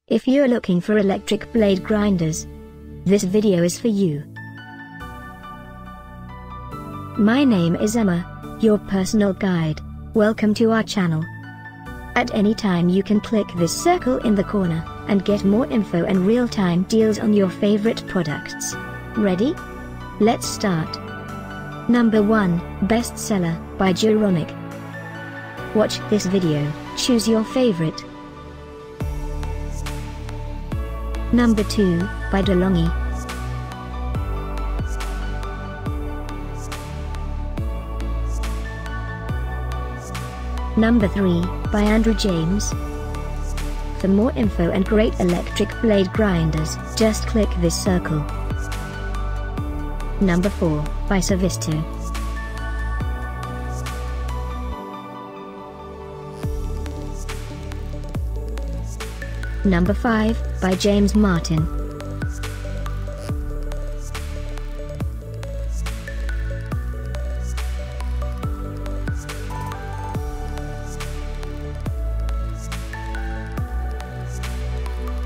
If you're looking for electric blade grinders, this video is for you. My name is Emma, your personal guide. Welcome to our channel. At any time you can click this circle in the corner, and get more info and real-time deals on your favorite products. Ready? Let's start. Number 1, Bestseller, by Duronic. Watch this video, choose your favorite. Number 2, by Duronic. Number 3, by Andrew James. For more info and great electric blade grinders, just click this circle. Number 4, by Savisto. Number 5, by James Martin.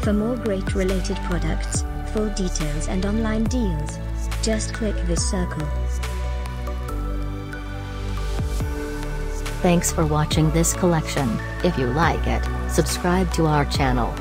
For more great related products, full details and online deals, just click this circle. Thanks for watching this collection. If you like it, subscribe to our channel.